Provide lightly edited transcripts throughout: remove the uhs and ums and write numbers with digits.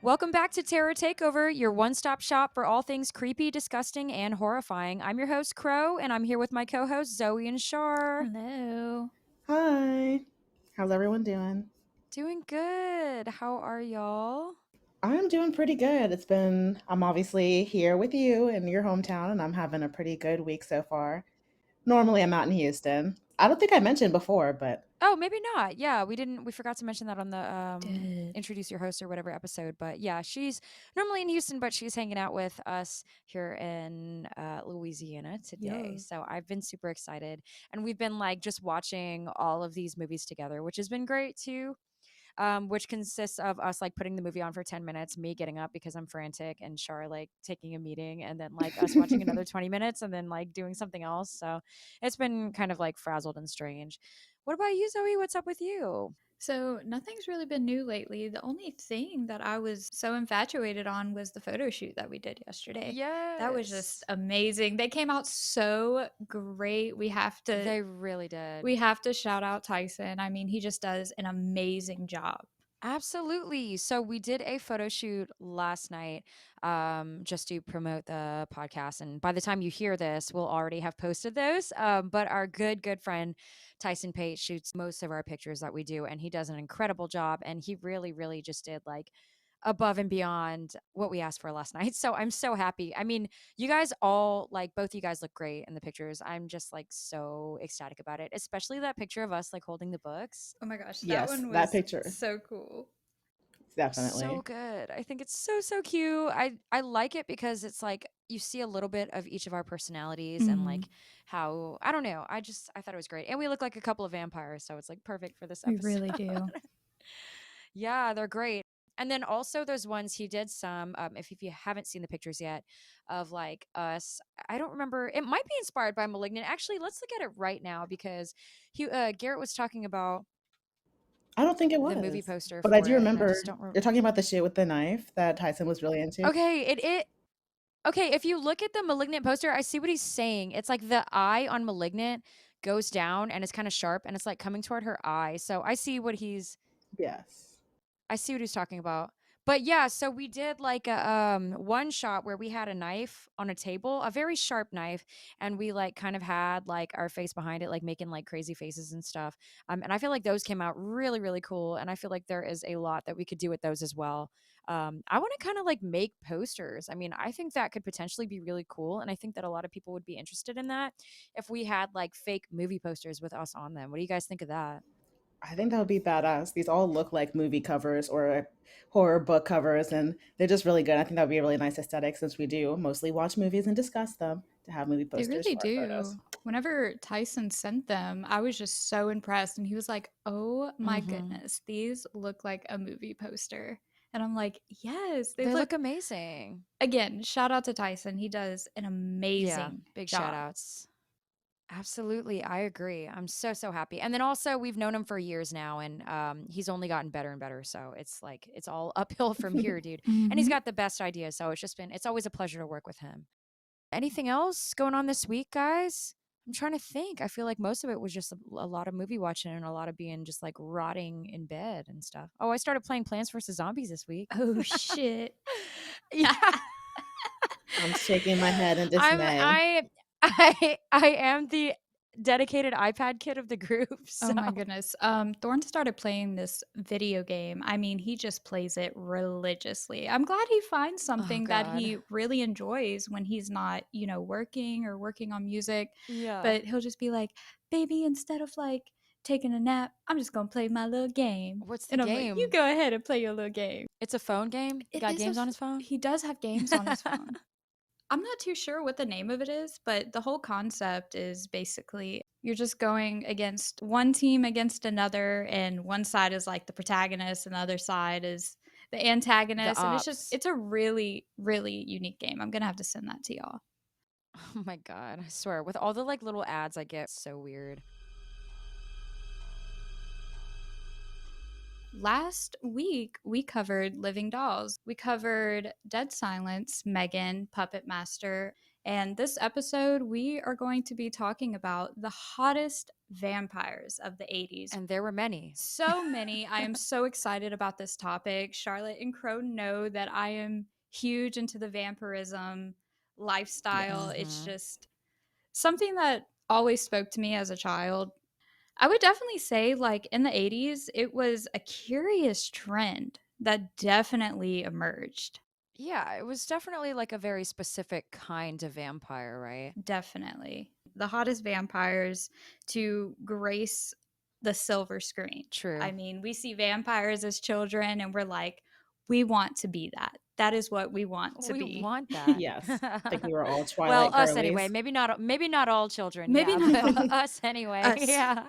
Welcome back to Terror Takeover, your one-stop shop for all things creepy, disgusting, and horrifying. I'm your host, Crow, and I'm here with my co-hosts, Zoe and Char. Hello. Hi. How's everyone doing? Doing good. How are y'all? I'm doing pretty good. I'm obviously here with you in your hometown, and I'm having a pretty good week so far. Normally, I'm out in Houston. I don't think I mentioned before, but Oh, maybe not. Yeah, we forgot to mention that on the Did. introduce your host or whatever episode, but yeah, she's normally in Houston, but she's hanging out with us here in Louisiana today. Yo. So I've been super excited, and we've been like just watching all of these movies together, which has been great too. Which consists of us like putting the movie on for 10 minutes, me getting up because I'm frantic, and Char like taking a meeting, and then like us watching another 20 minutes and then like doing something else. So it's been kind of like frazzled and strange. What about you, Zoe? What's up with you? So, nothing's really been new lately. The only thing that I was so infatuated on was the photo shoot that we did yesterday. That was just Yes, amazing. They came out so great. they really did. We have to shout out Tyson. I mean, he just does an amazing job. Absolutely. So we did a photo shoot last night, just to promote the podcast. And by the time you hear this, we'll already have posted those. But our good friend Tyson Pate shoots most of our pictures that we do, and he does an incredible job. And he really just did like above and beyond what we asked for last night. So I'm so happy. I mean, you guys all like both you guys look great in the pictures. I'm just like so ecstatic about it, especially that picture of us like holding the books. Oh my gosh, that yes, one that was picture, so cool. So definitely. good. I think it's so cute. I like it because it's like you see a little bit of each of our personalities and Mhm. like how I don't know. I thought it was great. And we look like a couple of vampires, so it's like perfect for this We episode. really do. Yeah, they're great. And then also those ones he did some if you haven't seen the pictures yet of like us. I don't remember. It might be inspired by Malignant. Actually, let's look at it right now because he Garrett was talking about I don't think it the movie was, poster but I for do it and I remember just don't you're talking about the shit with the knife that Tyson was really into. Okay, it okay, if you look at the Malignant poster, I see what he's saying. It's like the eye on Malignant goes down and it's kind of sharp and it's like coming toward her eye. So Yes. I see what he's talking about. But yeah, so we did like a one shot where we had a knife on a table, a very sharp knife, and we like kind of had like our face behind it, like making like crazy faces and stuff. And I feel like those came out really cool, and I feel like there is a lot that we could do with those as well. I want to kind of like make posters. I mean, I think that could potentially be really cool, and I think that a lot of people would be interested in that if we had like fake movie posters with us on them. What do you guys think of that? I think that would be badass. These all look like movie covers or horror book covers, and they're just really good. I think that would be a really nice aesthetic since we do mostly watch movies and discuss them to have movie They posters really for our photos. do. Whenever Tyson sent them, I was just so impressed. And he was like, "Oh my Mm-hmm. goodness, these look like a movie poster." And I'm like, "Yes, they They look." look amazing. Again, shout out to Tyson. He does an Yeah, amazing big shout job. outs. Absolutely, I agree. I'm so happy. And then also we've known him for years now and he's only gotten better and better. So it's like it's all uphill from here, dude. And he's Hmm. got the best ideas, so it's always a pleasure to work with him. Anything else going on this week, guys? I'm trying to think. I feel like most of it was just a lot of movie watching and a lot of being just like rotting in bed and stuff. Oh, I started playing Plants vs Zombies this week. Oh shit. Yeah. I'm shaking my head in I'm dismay. I am the dedicated iPad kid of the group. Oh So my goodness. Thorne started playing this video game. I mean, he just plays it religiously. I'm glad he finds oh something that god. he really enjoys when he's not, working or working on music. Yeah. But he'll just be like, "Baby, instead of like taking a nap, I'm just gonna play my little game." What's the And I'm like, "You game? go ahead and play your little game." It's a phone game? He It got is a games on f- his phone? he does have games on his phone. I'm not too sure what the name of it is, but the whole concept is basically you're just going against one team against another, and one side is like the protagonist, and the other side is the The antagonist. And ops. it's a really unique game. I'm gonna have to send that to y'all. Oh my god. I swear with all the like little ads I get so weird. Last week, we covered Living Dolls. We covered Dead Silence, Megan, Puppet Master, And this episode, we are going to be talking about the hottest vampires of the 80s. And there were many. So many. I am so excited about this topic. Charlotte and Crow know that I am huge into the vampirism lifestyle. Yes. It's just something that always spoke to me as a child. I would definitely say, like, in the 80s, it was a curious trend that definitely emerged. Yeah, it was definitely like a very specific kind of vampire, right? Definitely. The hottest vampires to grace the silver screen. I True. mean, we see vampires as children and we're like, we want to be that. That is what we want to We be. want that. Yes. I think we were all Well, Twilight us anyway. girlies. Maybe not all children, Maybe yeah, not but all. us anyway. Us. Yeah.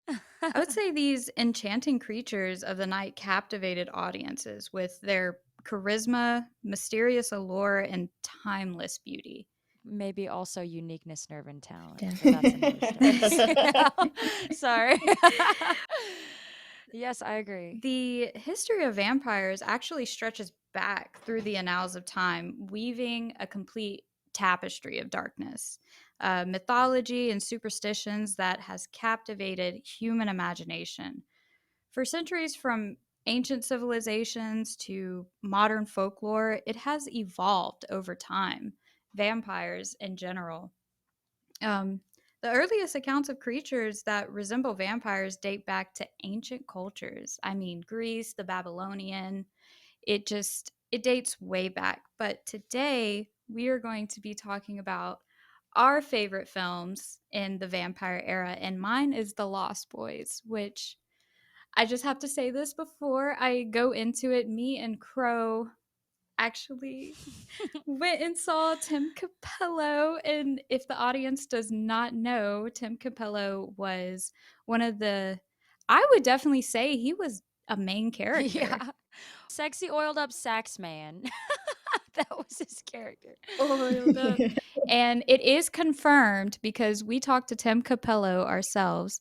I would say these enchanting creatures of the night captivated audiences with their charisma, mysterious allure, and timeless beauty. Maybe also uniqueness, nerve, and talent. Yeah. But that's another story. Sorry. Yes, I agree. The history of vampires actually stretches back through the annals of time, weaving a complete tapestry of darkness, mythology, and superstitions that has captivated human imagination. For centuries, from ancient civilizations to modern folklore, it has evolved over time. Vampires in general. Um, the earliest accounts of creatures that resemble vampires date back to ancient cultures. I mean, Greece, the Babylonian. It dates way back. But today we are going to be talking about our favorite films in the vampire era, and mine is The Lost Boys, which I just have to say this before I go into it. Me and Crow actually went and saw Tim Capello. And if the audience does not know, Tim Capello was one of the, I would definitely say he was a main character. Yeah. Sexy oiled up sax man. That was his character. Oiled up. And it is confirmed because we talked to Tim Capello ourselves.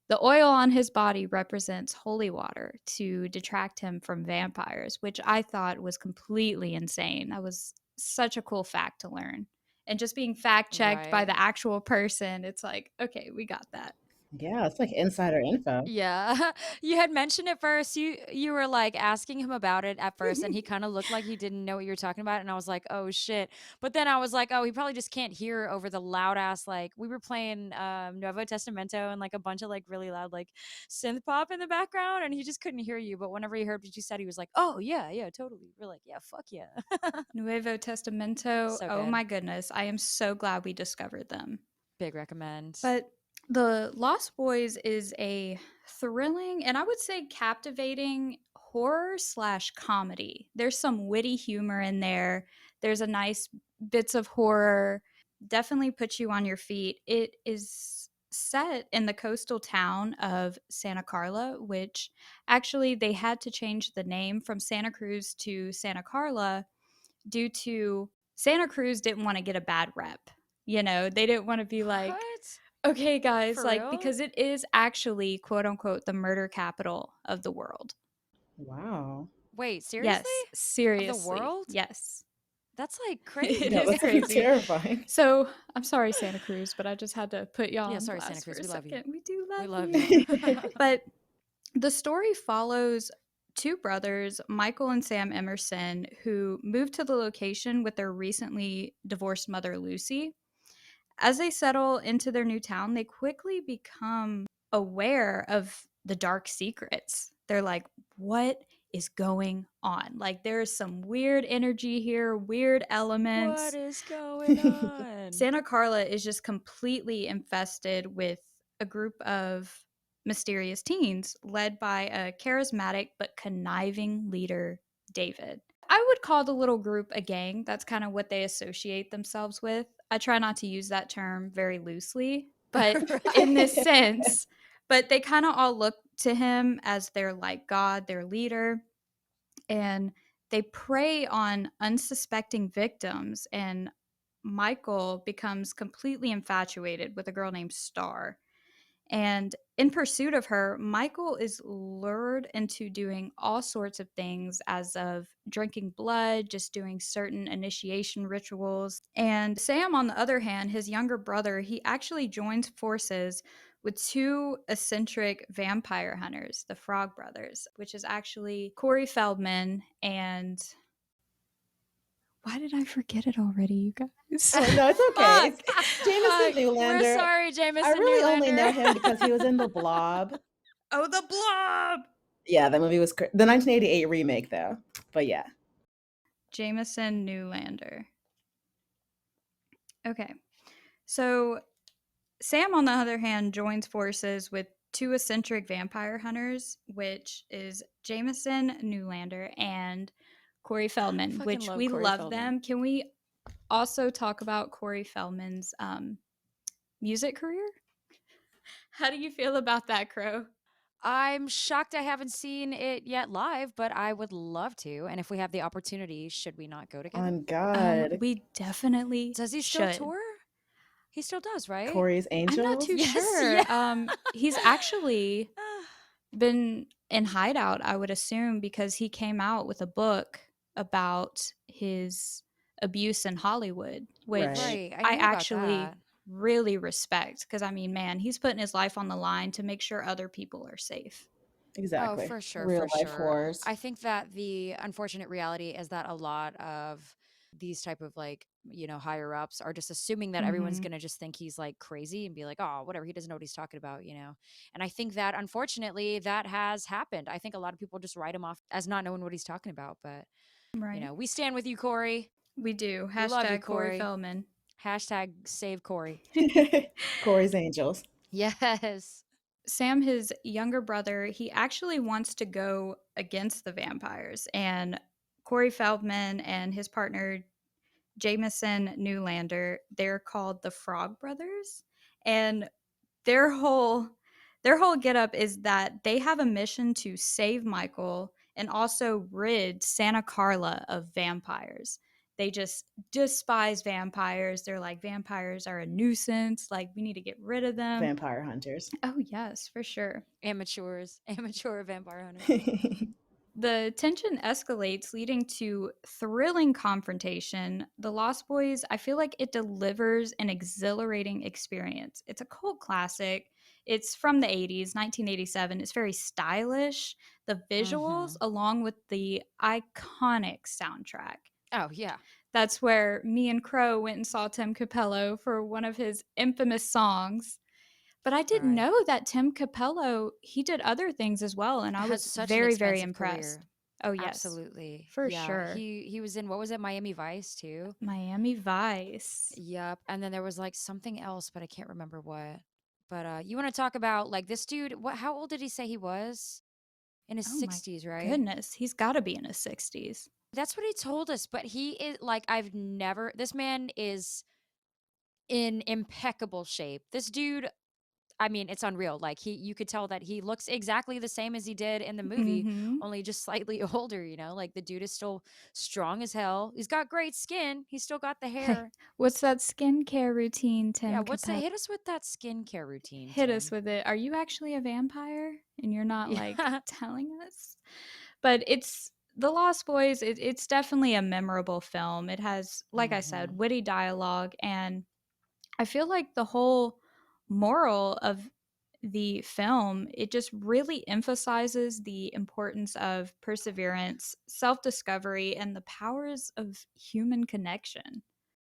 The oil on his body represents holy water to detract him from vampires, which I thought was completely insane. That was such a cool fact to learn. And just being fact checked by Right. the actual person, it's like, okay, we got that. Yeah, it's like insider info. Yeah. You had mentioned it first. You were like asking him about it at first and he kind of looked like he didn't know what you were talking about and I was like, "Oh shit." But then I was like, "Oh, he probably just can't hear over the loud ass like we were playing Nuevo Testamento and like a bunch of like really loud like synth pop in the background and he just couldn't hear you, but whenever he heard what you said, he was like, "Oh, yeah, yeah, totally." We're like, "Yeah, fuck yeah." Nuevo Testamento. So Oh good. my goodness. I am so glad we discovered them. Big recommend. But The Lost Boys is a thrilling and I would say captivating horror slash comedy. There's some witty humor in there. There's a nice bits of horror. Definitely puts you on your feet. It is set in the coastal town of Santa Carla, which actually they had to change the name from Santa Cruz to Santa Carla due to Santa Cruz didn't want to get a bad rep. You know, they didn't want to be like, What? okay, guys, For like, real? because it is actually, quote unquote, the murder capital of the world. Wow. Wait, seriously? Yes, Of the seriously. world? Yes. That's like It Yeah, crazy. is that's crazy. terrifying. So I'm sorry, Santa Cruz, but I just had to put y'all Yeah, on sorry, Santa blast for Cruz. a We love you. second. We do We love love you. you. But the story follows two brothers, Michael and Sam Emerson, who moved to the location with their recently divorced mother, Lucy. As they settle into their new town, they quickly become aware of the dark secrets. They're like, what is going on? Like, there's some weird energy here, weird What elements. is going on? Santa Carla is just completely infested with a group of mysterious teens led by a charismatic but conniving leader, David. I would call the little group a gang. That's kind of what they associate themselves with. I try not to use that term very loosely, but in this sense, but they kind of all look to him as their like god, their leader, and they prey on unsuspecting victims. And Michael becomes completely infatuated with a girl named Star. And in pursuit of her, Michael is lured into doing all sorts of things, as of drinking blood, just doing certain initiation rituals. And Sam, on the other hand, his younger brother, he actually joins forces with two eccentric vampire hunters, the Frog Brothers, which is actually Corey Feldman and why did I forget it already, you guys? Oh, no, it's okay. Fuck. It's Jameson We're Newlander. sorry, I Jameson really only know Newlander. him because he was in The Blob. Oh, the Blob. Yeah, that movie was the 1988 remake, though. But yeah. Jameson Newlander. Okay. So Sam, on the other hand, joins forces with two eccentric vampire hunters, which is Jameson Newlander and Corey Feldman, Fucking which love we Corey love Feldman. them. Can we also talk about Corey Feldman's music career? How do you feel about that, Crow? I'm shocked I haven't seen it yet live, but I would love to. And if we have the opportunity, should we not go together? On God. We definitely Does he still should. tour? He still does, right? Corey's I'm not Angels? too Yes, sure. yeah. He's actually been in hideout, I would assume, because he came out with a book about his abuse in Hollywood, which Right. Right, I I knew about actually that. really respect, because I mean, man, he's putting his life on the line to make sure other people are safe. Oh, Exactly. for sure, Real for life sure. horrors. I think that the unfortunate reality is that a lot of these type of like, higher ups are just assuming that everyone's Mm-hmm. going to just think he's like crazy and be like, "Oh, whatever, he doesn't know what he's talking about." And I think that unfortunately that has happened. I think a lot of people just write him off as not knowing what he's talking about, but Right. we stand with you, Corey. We do. We love you, Hashtag Corey Corey. Feldman. Hashtag save Corey. Corey's Angels. Yes. Sam, his younger brother, he actually wants to go against the vampires. And Corey Feldman and his partner, Jameson Newlander, they're called the Frog Brothers. And their whole getup is that they have a mission to save Michael and also rid Santa Carla of vampires. They just despise vampires. They're like, vampires are a nuisance. Like, we need to get rid of them. Vampire hunters. Oh, yes, for sure. Amateurs. Amateur vampire hunters. The tension escalates, leading to thrilling confrontation. The Lost Boys, I feel like it delivers an exhilarating experience. It's a cult classic. It's from the 80s, 1987. It's very stylish. The visuals, Mhm. along with the iconic soundtrack. Oh, yeah. That's where me and Crow went and saw Tim Capello for one of his infamous songs. But I didn't Right. know that Tim Capello, he did other things as well, and I Has was such an very, very expansive career. impressed. Oh, yes, Absolutely. for Yeah. sure. He was in, what was it, Miami Vice too? Miami Vice. Yep. And then there was like something else, but I can't remember what. But you want to talk about like this dude, how old did he say he was? In his Oh my 60s, right? goodness, he's got to be in his 60s. That's what he told us, but he is like this man is in impeccable shape. This dude, I mean, it's unreal. Like you could tell that he looks exactly the same as he did in the movie, Mm-hmm. only just slightly older. Like the dude is still strong as hell. He's got great skin. He's still got the Hey, hair. what's that skincare routine, Yeah, Tim what's that? Capello? Hit us with that skincare routine, Hit us Tim. with it. Are you actually a vampire and you're not like Yeah. telling us? But it's The Lost Boys. It's definitely a memorable film. It has, like I said, Mhm. witty dialogue, and I feel like the whole moral of the film, it just really emphasizes the importance of perseverance, self-discovery, and the powers of human connection.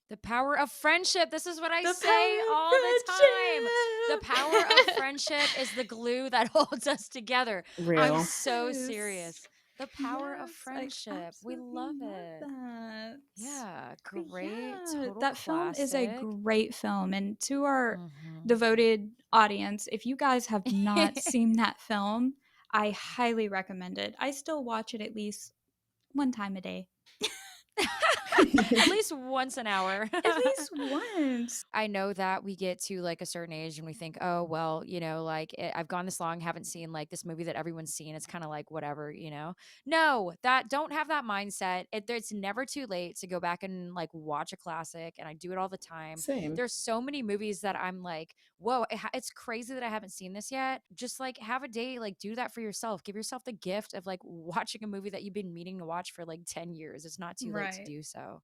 The power of friendship. This is what I The power say of all the time. The power of friendship. friendship is the glue that holds us together. I'm Real. so Yes. serious. The power of Yes, I friendship. We absolutely love love it. that. Yeah, great. Yeah, Total that film is a classic. great film. And to our Mhm. devoted audience, if you guys have not seen that film, I highly recommend it. I still watch it at least one time a day. At least once an hour. At least once. I know that we get to like a certain age and we think, oh, well, like I've gone this long, haven't seen like this movie that everyone's seen. It's kind of like whatever. No, don't have that mindset. It's never too late to go back and like watch a classic. And I do it all the time. Same. There's so many movies that I'm like, whoa, it's crazy that I haven't seen this yet. Just like have a day, like do that for yourself. Give yourself the gift of like watching a movie that you've been meaning to watch for like 10 years. It's not too late to Right. do so.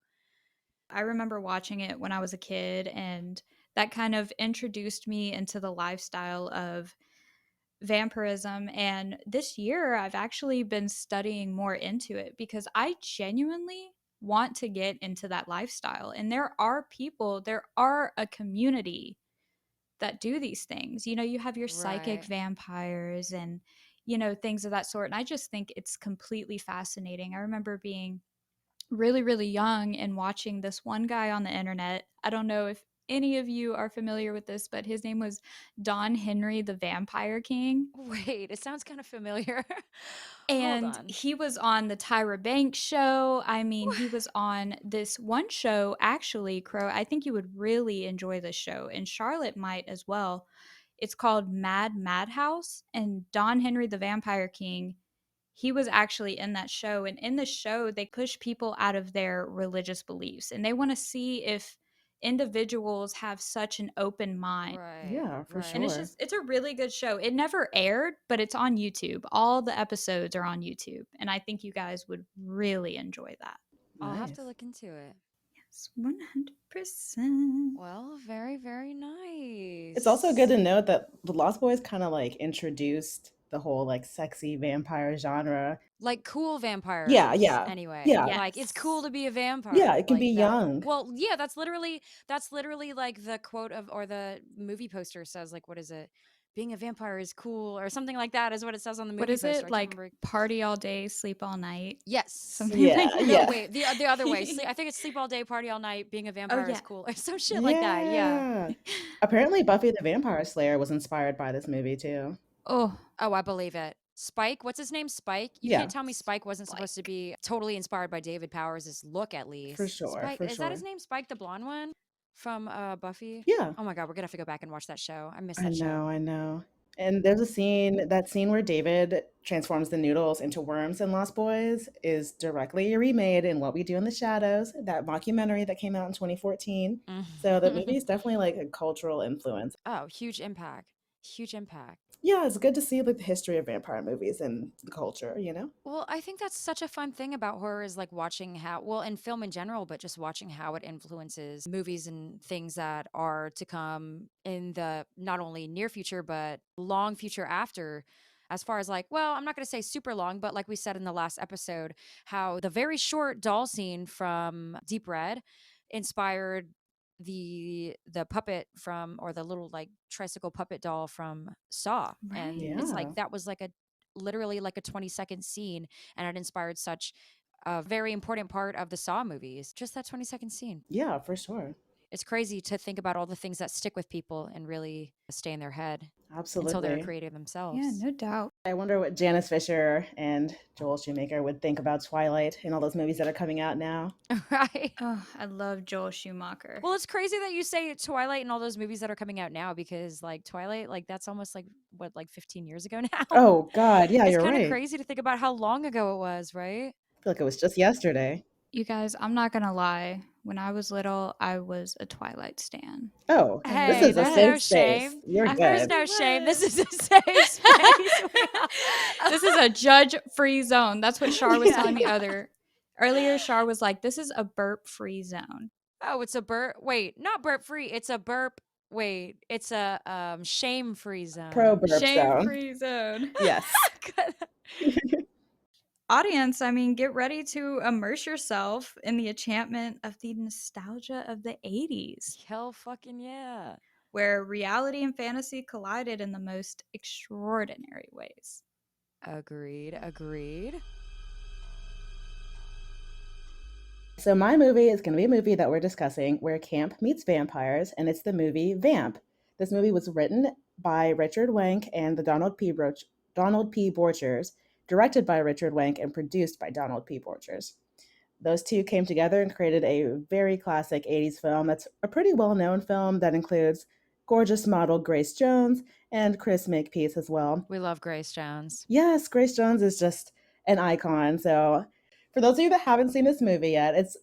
I remember watching it when I was a kid, and that kind of introduced me into the lifestyle of vampirism. And this year, I've actually been studying more into it because I genuinely want to get into that lifestyle. And there are people, there are a community that do these things. You have your psychic Right. vampires and, things of that sort. And I just think it's completely fascinating. I remember being really, really young and watching this one guy on the internet. I don't know if any of you are familiar with this, but his name was Don Henry, the Vampire King. Wait, it sounds kind of familiar. Hold And on. he was on the Tyra Banks show. I mean, he was on this one show, actually, Crow. I think you would really enjoy this show, and Charlotte might as well. It's called Madhouse, and Don Henry, the Vampire King, he was actually in that show. And in the show, they push people out of their religious beliefs, and they want to see if individuals have such an open mind. Right, Yeah, for And right. sure. it's a really good show. It never aired, but it's on YouTube. All the episodes are on YouTube, and I think you guys would really enjoy that. I'll have to Nice. look into it. Yes, 100%. Well, very, very It's also good nice. to note that the Lost Boys kind of like introduced the whole like sexy vampire genre. Like cool Yeah, vampires, yeah, anyway. yeah, Like it's cool Yes. to be a yeah. vampire. It can be Like that. young, Well, yeah, that's literally like the quote of or the movie poster says like what is it? Being a vampire is cool or something like that is what it says on the What movie is poster. it? I can't Like remember. party all day, sleep all night? Yes. Something like yeah, No, yeah, that. wait, the other way. I think it's sleep all day, party all night, being a Oh, vampire is yeah. cool or some shit like that. Yeah. yeah. Apparently, Buffy the Vampire Slayer was inspired by this movie too. Oh, Oh, I believe it. Spike, what's his name? Spike? You can't Yeah, tell me Spike wasn't supposed to like, be totally inspired by David Powers' look, at for least. sure, Spike, for is that his sure. name? Spike, the blonde one from Buffy? Yeah, Oh my God, we're gonna have to go back and watch that show. I miss I that show. know, I know. And there's a scene, that scene where David transforms the noodles into worms in Lost Boys is directly remade in What We Do in the Shadows, that mockumentary that came out in 2014. So the movie is definitely like a cultural influence. Oh, huge impact. Huge impact. Yeah, it's good to see like the history of vampire movies and the culture. Well, I think that's such a fun thing about horror is like watching how, well, in film in general, but just watching how it influences movies and things that are to come in the not only near future, but long future after. As far as like, well, I'm not going to say super long, but like we said in the last episode, how the very short doll scene from Deep Red inspired the puppet from or the little like tricycle puppet doll from Saw. And right. it's like Yeah, that was like a literally like a 20-second scene and it inspired such a very important part of the Saw movies. Just that 20-second scene. yeah, for sure. It's crazy to think about all the things that stick with people and really stay in their head until they're Absolutely. creating Yeah, themselves. no doubt. I wonder what Janice Fisher and Joel Shoemaker would think about Twilight and all those movies that are coming out now. Right. Oh, I love Joel Schumacher. Well, it's crazy that you say Twilight and all those movies that are coming out now because like Twilight, like that's almost like what, like 15 years ago now? Oh God, yeah, It's you're kind of right. crazy to think about how long ago it was, right? I feel like it was just yesterday. You guys, I'm not gonna lie. When I was little, I was a Twilight stan. Oh, I this Hey, is really a there's safe no was. space. shame. You're I There's good. really no shame. This is was. a safe space. This is a judge-free zone. That's what Char was Yeah. telling me earlier. Char was like, "This is a burp-free zone." Oh, it's a burp. Wait, not burp free. It's a burp. Wait, it's a shame free Pro zone. burp zone. Shame-free zone. Yes. Audience, I mean, get ready to immerse yourself in the enchantment of the nostalgia of the 80s, Hell fucking yeah. where reality and fantasy collided in the most extraordinary ways. Agreed. Agreed. So my movie is going to be a movie that we're discussing where camp meets vampires, and it's the movie Vamp. This movie was written by Richard Wenk and the Donald P. Borchers, directed by Richard Wenk, and produced by Donald P. Borchers. Those two came together and created a very classic 80s film that's a pretty well known film that includes gorgeous model Grace Jones and Chris Makepeace as well. We love Grace Jones. Yes, Grace Jones is just an icon. So, for those of you that haven't seen this movie yet, it's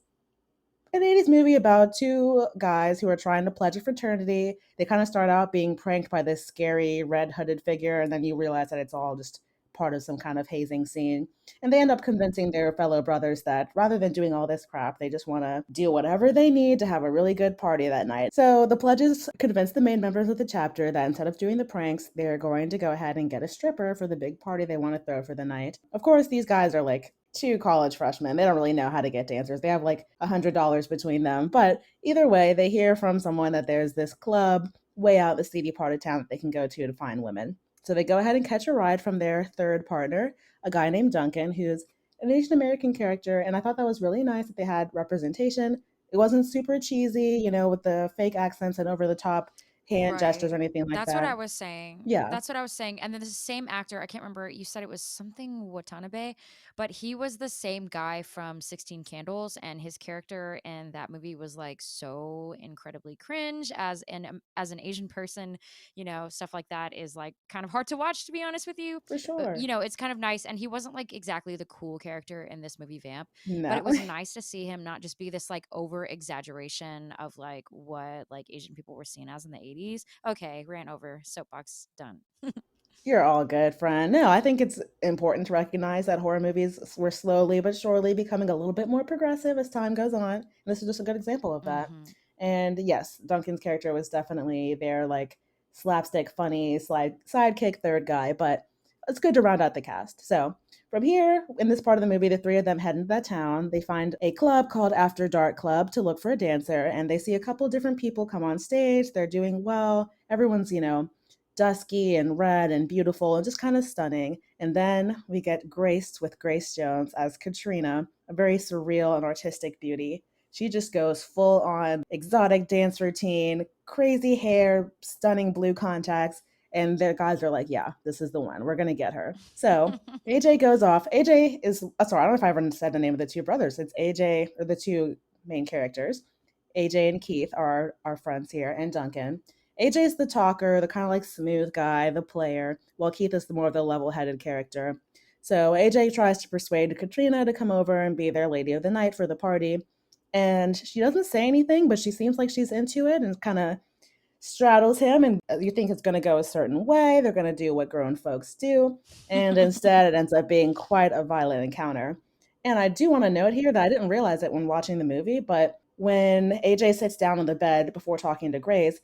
an 80s movie about two guys who are trying to pledge a fraternity. They kind of start out being pranked by this scary red hooded figure, and then you realize that it's all just part of some kind of hazing scene. And they end up convincing their fellow brothers that rather than doing all this crap, they just want to do whatever they need to have a really good party that night. So the pledges convince the main members of the chapter that instead of doing the pranks, they're going to go ahead and get a stripper for the big party they want to throw for the night. Of course, these guys are like two college freshmen. They don't really know how to get dancers. They have like $100 between them. But either way, they hear from someone that there's this club way out in the seedy part of town that they can go to find women. So they go ahead and catch a ride from their third partner, a guy named Duncan, who's an Asian American character. And I thought that was really nice that they had representation. It wasn't super cheesy, with the fake accents and over the top hand gestures or anything like That's that. what I was saying. Yeah. That's what I was saying. And then the same actor, I can't remember, you said it was something Watanabe, but he was the same guy from 16 Candles, and his character in that movie was like so incredibly cringe as an Asian person, stuff like that is like kind of hard to watch, to be honest with you. For But sure. it's kind of nice, and he wasn't like exactly the cool character in this movie Vamp, but No. it was nice to see him not just be this like over exaggeration of like what like Asian people were seen as in the 80s. Okay, ran over. Soapbox done. You're all good, friend. No, I think it's important to recognize that horror movies were slowly but surely becoming a little bit more progressive as time goes on. And this is just a good example of that. Mhm. And yes, Duncan's character was definitely their like slapstick, funny sidekick third guy, but it's good to round out the cast. So from here, in this part of the movie, the three of them head into that town. They find a club called After Dark Club to look for a dancer, and they see a couple different people come on stage. They're doing well. Everyone's, dusky and red and beautiful and just kind of stunning. And then we get graced with Grace Jones as Katrina, a very surreal and artistic beauty. She just goes full on exotic dance routine, crazy hair, stunning blue contacts. And the guys are like, yeah, this is the one. We're going to get her. So AJ goes off. AJ is, sorry, I don't know if I ever said the name of the two brothers. It's AJ, or the two main characters. AJ and Keith are our friends here, and Duncan. AJ's the talker, the kind of like smooth guy, the player, while Keith is the more of the level-headed character. So AJ tries to persuade Katrina to come over and be their lady of the night for the party. And she doesn't say anything, but she seems like she's into it and kind of straddles him. And you think it's going to go a certain way. They're going to do what grown folks do. And instead, it ends up being quite a violent encounter. And I do want to note here that I didn't realize it when watching the movie, but when AJ sits down on the bed before talking to Grace,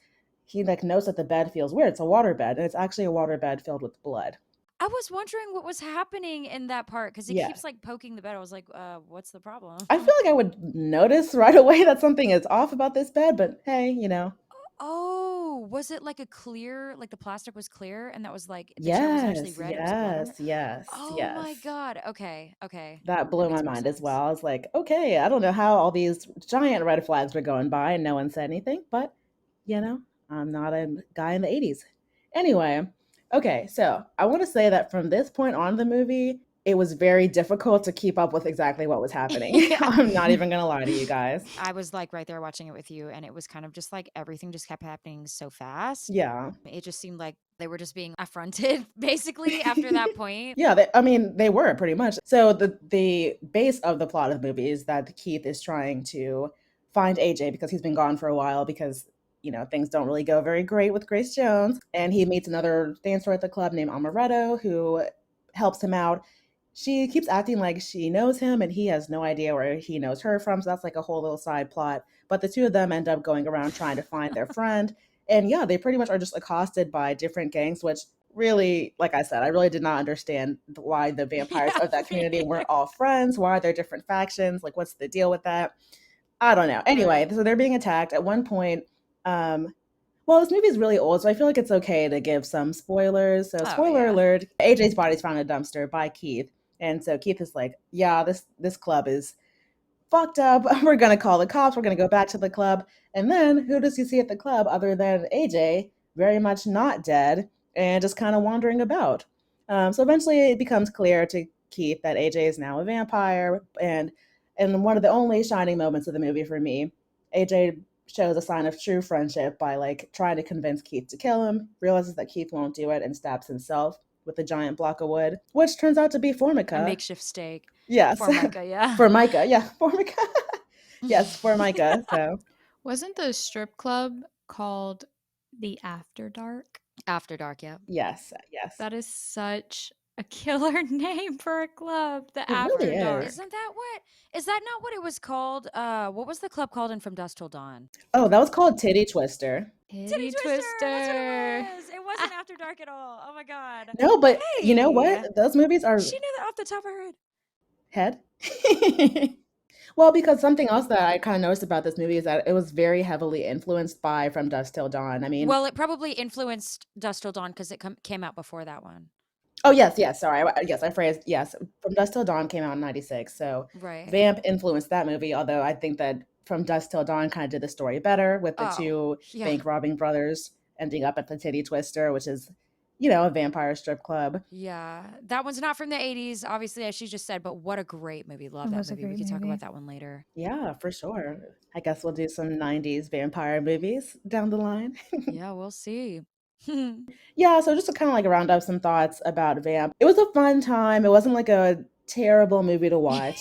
he like knows that the bed feels weird. It's a water bed, and it's actually a water bed filled with blood. I was wondering what was happening in that part because it Yeah. keeps like poking the bed. I was like, what's the problem? I feel like I would notice right away that something is off about this bed, but hey, Oh, was it like a clear, like the plastic was clear and that was like the chair was actually Yes, red? It was blood on it. yes, Oh my yes. God. Okay. That That blew my makes more mind as sense. well. I was like, okay, I don't know how all these giant red flags were going by and no one said anything, but you know, I'm not a guy in the 80s. Anyway, okay, so I want to say that from this point on in the movie, it was very difficult to keep up with exactly what was happening. Yeah. I'm not even gonna lie to you guys. I was like right there watching it with you, and it was kind of just like everything just kept happening so fast. Yeah. It just seemed like they were just being affronted basically after that point. Yeah, they were pretty much. So the base of the plot of the movie is that Keith is trying to find AJ because he's been gone for a while because things don't really go very great with Grace Jones, and he meets another dancer at the club named Amaretto who helps him out. She keeps acting like she knows him and he has no idea where he knows her from, so that's like a whole little side plot. But the two of them end up going around trying to find their friend. And yeah, they pretty much are just accosted by different gangs, which really, like I said, I really did not understand why the vampires Yeah. of that community weren't all friends. Why are there different factions? Like, what's the deal with that? I don't know. Anyway, Right. so they're being attacked. At one point, um, well, this movie is really old, so I feel like it's okay to give some spoilers. So, Oh spoiler yeah. alert: AJ's body's found in a dumpster by Keith, and so Keith is like, "Yeah, this club is fucked up. We're gonna call the cops. We're gonna go back to the club." And then who does he see at the club other than AJ, very much not dead and just kind of wandering about? So eventually, it becomes clear to Keith that AJ is now a vampire, and And one of the only shining moments of the movie for me, AJ shows a sign of true friendship by like trying to convince Keith to kill him, realizes that Keith won't do it, and stabs himself with a giant block of wood, which turns out to be A Formica. makeshift stake. Yes. Formica, yeah. Formica, yeah, Formica. Yes, Formica. So Wasn't the strip club called the After Dark? After Dark, yeah. yes, yes. That is such a killer name for a club, the It really After is. Dark. Isn't that what? Is that not what it was called? What was the club called in From Dusk Till Dawn? Oh, that was called Titty Twister. Titty Titty Twister. That's what Twister. it was. It wasn't After Dark at all. Oh my god. No, but you know what? Hey, Those movies are she knew that off the top of her head. head. Well, because something else that I kind of noticed about this movie is that it was very heavily influenced by From Dusk Till Dawn. I mean, Well, it probably influenced Dusk Till Dawn because it came out before that one. oh yes, yes. Sorry, yes, I phrased yes. From Dusk Till Dawn came out in '96, so Right. Vamp influenced that movie. Although I think that From Dusk Till Dawn kind of did the story better with the Oh, two yeah. bank robbing brothers ending up at the Titty Twister, which is, you know, a vampire strip club. Yeah. That one's not from the 80s, obviously, as she just said, but what a great movie. Love It that was a movie. We great could talk movie. about that one later. Yeah, for sure. I guess we'll do some '90s vampire movies down the line. Yeah, we'll see. Yeah, so just to kind of like round up some thoughts about Vamp, it was a fun time. It wasn't like a terrible movie to watch.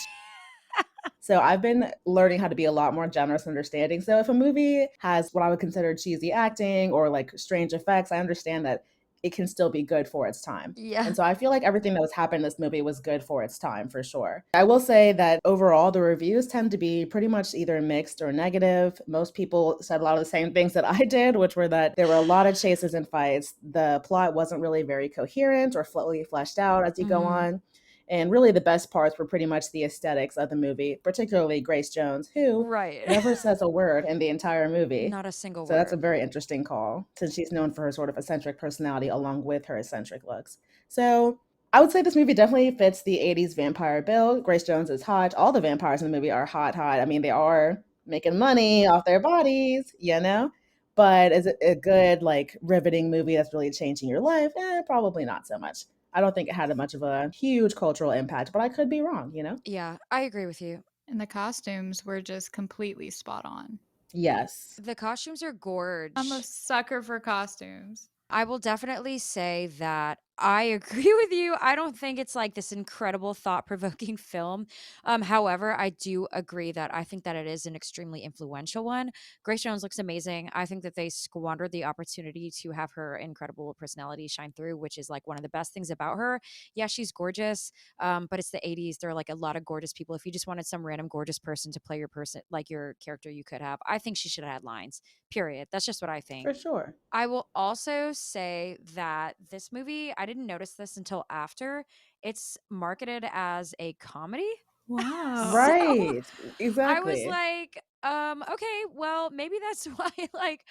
So I've been learning how to be a lot more generous and understanding. So if a movie has what I would consider cheesy acting or like strange effects, I understand that it can still be good for its time. Yeah. And so I feel like everything that was happening in this movie was good for its time for sure. I will say that overall the reviews tend to be pretty much either mixed or negative. Most people said a lot of the same things that I did, which were that there were a lot of chases and fights. The plot wasn't really very coherent or fully fleshed out as you go Mhm. on. And really, the best parts were pretty much the aesthetics of the movie, particularly Grace Jones, who Right. never says a word in the entire movie. Not a single So that's a word. very interesting call, since she's known for her sort of eccentric personality along with her eccentric looks. So I would say this movie definitely fits the 80s vampire bill. Grace Jones is hot. All the vampires in the movie are hot, hot. I mean, they are making money off their bodies, you know? But is it a good, like, riveting movie that's really changing your life? Probably not so much. I don't think it had much of a huge cultural impact, but I could be wrong, you know? Yeah, I agree with you. And the costumes were just completely spot on. Yes. The costumes are gorge. I'm a sucker for costumes. I will definitely say that I agree with you. I don't think it's like this incredible thought-provoking film. However, I do agree that I think that it is an extremely influential one. Grace Jones looks amazing. I think that they squandered the opportunity to have her incredible personality shine through, which is like one of the best things about her. Yeah, she's gorgeous, but it's the 80s. There are like a lot of gorgeous people. If you just wanted some random gorgeous person to play your person, like your character, you could have. I think she should have had lines, period. That's just what I For think. sure. I will also say that this movie, I didn't notice this until after. It's marketed as a comedy. So Wow. Right. I was Exactly. like, okay, well, maybe that's why like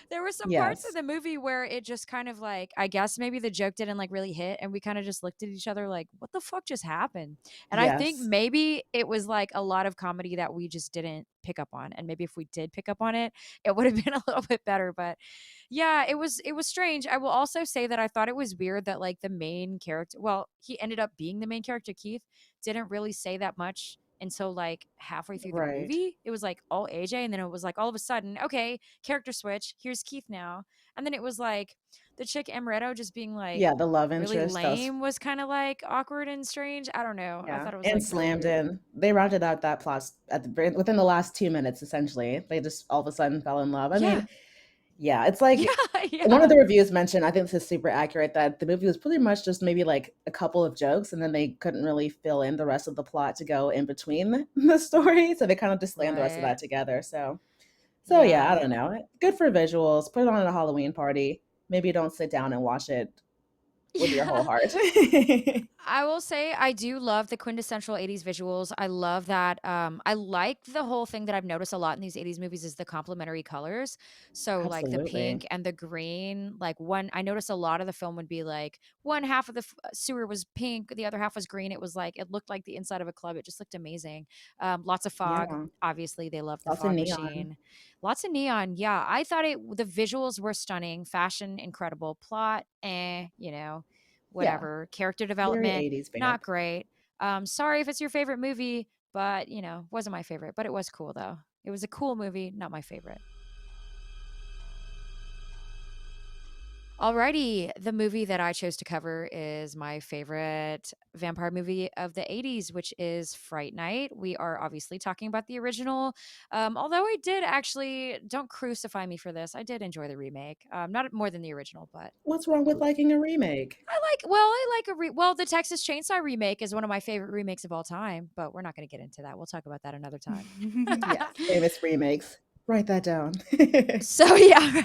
there were some parts of Yes. the movie where it just kind of like I guess maybe the joke didn't like really hit and we kind of just looked at each other like, what the fuck just happened? And I think Yes. maybe it was like a lot of comedy that we just didn't pick up on. And maybe if we did pick up on it, it would have been a little bit better. But yeah, it was strange. I will also say that I thought it was weird that like the main character, well, he ended up being the main character, Keith, didn't really say that much until like halfway through the Right. movie. It was like all AJ, and then it was like all of a sudden, okay, character switch. Here's Keith now, and then it was like the chick Amaretto just being like Yeah, the love really interest, that was lame was kind of like awkward and strange. I don't know. I yeah, thought it was and like really slammed weird. in. They rounded out that plot at the within the last 2 minutes, essentially. They just all of a sudden fell in love. I Yeah, mean, yeah, it's like yeah, one of yeah. the reviews mentioned, I think this is super accurate, that the movie was pretty much just maybe like a couple of jokes, and then they couldn't really fill in the rest of the plot to go in between the story, so they kind of just slammed the rest of Right. that together. So yeah, I Yeah. don't know. Good for visuals. Put it on at a Halloween party. Maybe don't sit down and watch it with your whole Yeah. heart. I will say I do love the quintessential 80s visuals. I love that. I like the whole thing that I've noticed a lot in these 80s movies is the complementary colors. So like the Absolutely. pink and the green, like one I noticed a lot of the film would be like one half of the sewer was pink, the other half was green. It was like it looked like the inside of a club. It just looked amazing. Lots of fog. Yeah. Obviously, they love the Lots of fog neon. machine. Lots of neon. Yeah, I thought the visuals were stunning, fashion incredible, plot, Yeah. whatever. Character Very development, 80s not vamp. great. Sorry if it's your favorite movie. but wasn't my favorite. But it was cool though. It was a cool movie, not my favorite. Alrighty, the movie that I chose to cover is my favorite vampire movie of the 80s, which is Fright Night. We are obviously talking about the original. Although I did actually, don't crucify me for this, I did enjoy the remake. Not more than the original, but What's wrong with liking a remake? well, the Texas Chainsaw remake is one of my favorite remakes of all time, but we're not going to get into that. We'll talk about that another time. Yes, famous remakes. Write that down. So yeah.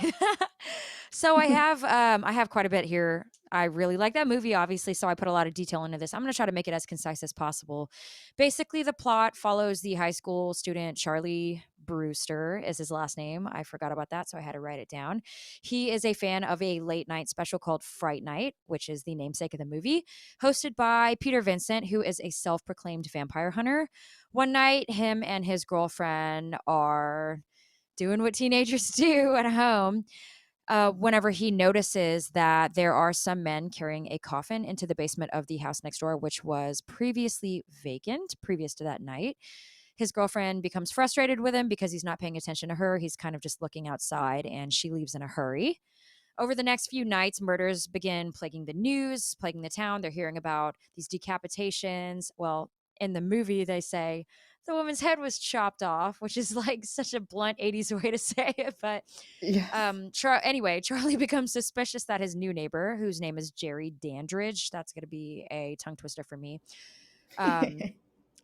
So I have quite a bit here. I really like that movie, obviously, so I put a lot of detail into this. I'm going to try to make it as concise as possible. Basically, the plot follows the high school student Charlie Brewster is his last name. I forgot about that, so I had to write it down. He is a fan of a late night special called Fright Night, which is the namesake of the movie, hosted by Peter Vincent, who is a self-proclaimed vampire hunter. One night, him and his girlfriend are doing what teenagers do at home whenever he notices that there are some men carrying a coffin into the basement of the house next door, which was previously vacant previous to that night. His girlfriend becomes frustrated with him because he's not paying attention to her. He's kind of just looking outside and she leaves in a hurry. Over the next few nights, murders begin plaguing the news, plaguing the town. They're hearing about these decapitations. Well, in the movie, they say the woman's head was chopped off, which is like such a blunt 80s way to say it. But Yes. anyway, Charlie becomes suspicious that his new neighbor, whose name is Jerry Dandridge, that's going to be a tongue twister for me, um,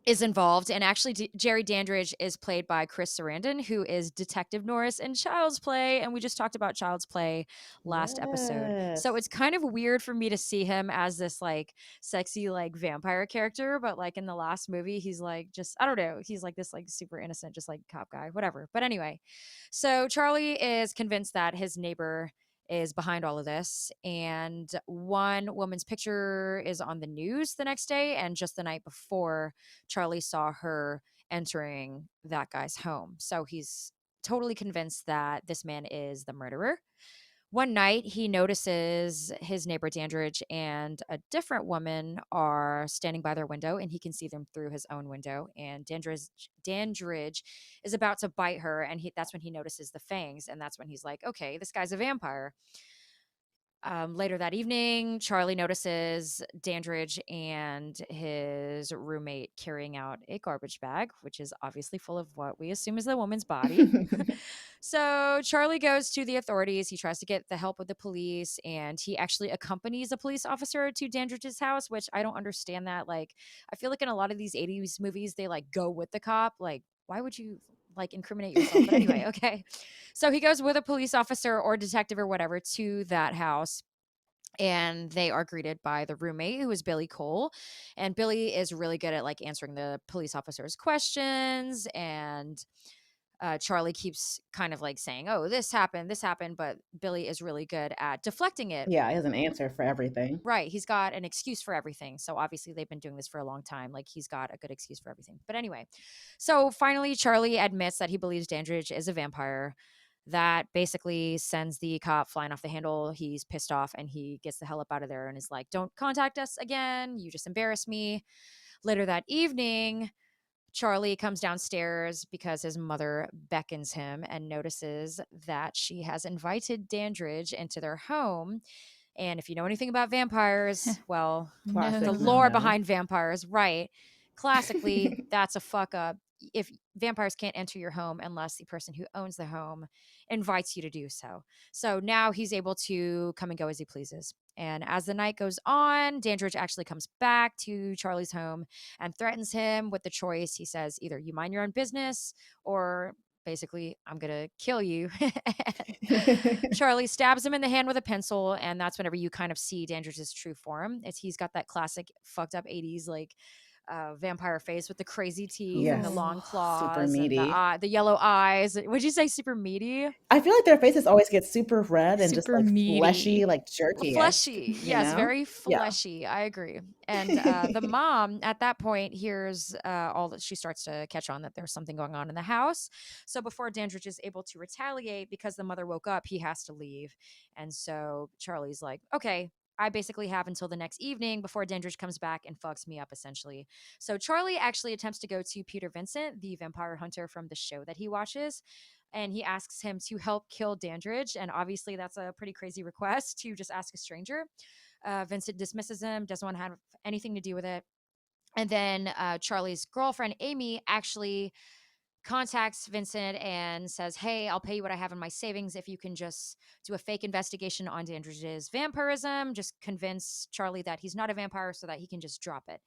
is involved. And actually, Jerry Dandridge is played by Chris Sarandon, who is Detective Norris in Child's Play. And we just talked about Child's Play last episode. So Yes. it's kind of weird for me to see him as this like sexy, like vampire character. But like in the last movie, he's like just, I don't know, he's like this like super innocent, just like cop guy, whatever. But anyway, so Charlie is convinced that his neighbor is behind all of this. And one woman's picture is on the news the next day. And just the night before, Charlie saw her entering that guy's home. So he's totally convinced that this man is the murderer. One night, he notices his neighbor Dandridge and a different woman are standing by their window, and he can see them through his own window. And Dandridge is about to bite her, and that's when he notices the fangs, and that's when he's like, "Okay, this guy's a vampire." Later that evening, Charlie notices Dandridge and his roommate carrying out a garbage bag, which is obviously full of what we assume is the woman's body. So Charlie goes to the authorities. He tries to get the help of the police, and he actually accompanies a police officer to Dandridge's house, which I don't understand that. Like, I feel like in a lot of these 80s movies, they like go with the cop. Like, why would you like incriminate yourself? But anyway, okay. So he goes with a police officer or detective or whatever to that house. And they are greeted by the roommate, who is Billy Cole. And Billy is really good at like answering the police officer's questions. And Charlie keeps kind of like saying, "Oh, this happened," but Billy is really good at deflecting it. Yeah, he has an answer for everything. Right. He's got an excuse for everything. So obviously they've been doing this for a long time. Like he's got a good excuse for everything. But anyway, so finally Charlie admits that he believes Dandridge is a vampire. That basically sends the cop flying off the handle. He's pissed off and he gets the hell up out of there and is like, "Don't contact us again. You just embarrassed me." Later that evening, Charlie comes downstairs because his mother beckons him and notices that she has invited Dandridge into their home. And if you know anything about vampires, well, the Classic No. lore no-no. behind vampires, right? Classically, that's a fuck up. If vampires can't enter your home unless the person who owns the home invites you to do so. So now he's able to come and go as he pleases. And as the night goes on, Dandridge actually comes back to Charlie's home and threatens him with the choice. He says, either you mind your own business or basically, I'm going to kill you. Charlie stabs him in the hand with a pencil. And that's whenever you kind of see Dandridge's true form. He's got that classic fucked up 80s, like, vampire face with the crazy teeth and the Yes, long Ooh. super claws and meaty. the yellow eyes. Would you say super meaty? I feel like their faces always get super red and just Super like fleshy, meaty. like jerky-esque, Fleshy. you Yes, know? very Yeah. fleshy. I agree. And the mom at that point hears all that she starts to catch on that there's something going on in the house. So before Dandridge is able to retaliate because the mother woke up, he has to leave. And so Charlie's like, "Okay, I basically have until the next evening before Dandridge comes back and fucks me up, essentially. So Charlie actually attempts to go to Peter Vincent, the vampire hunter from the show that he watches, and he asks him to help kill Dandridge. And obviously, that's a pretty crazy request to just ask a stranger. Vincent dismisses him, doesn't want to have anything to do with it. And then Charlie's girlfriend, Amy, actually contacts Vincent and says, "Hey, I'll pay you what I have in my savings if you can just do a fake investigation on Dandridge's vampirism. Just convince Charlie that he's not a vampire so that he can just drop it."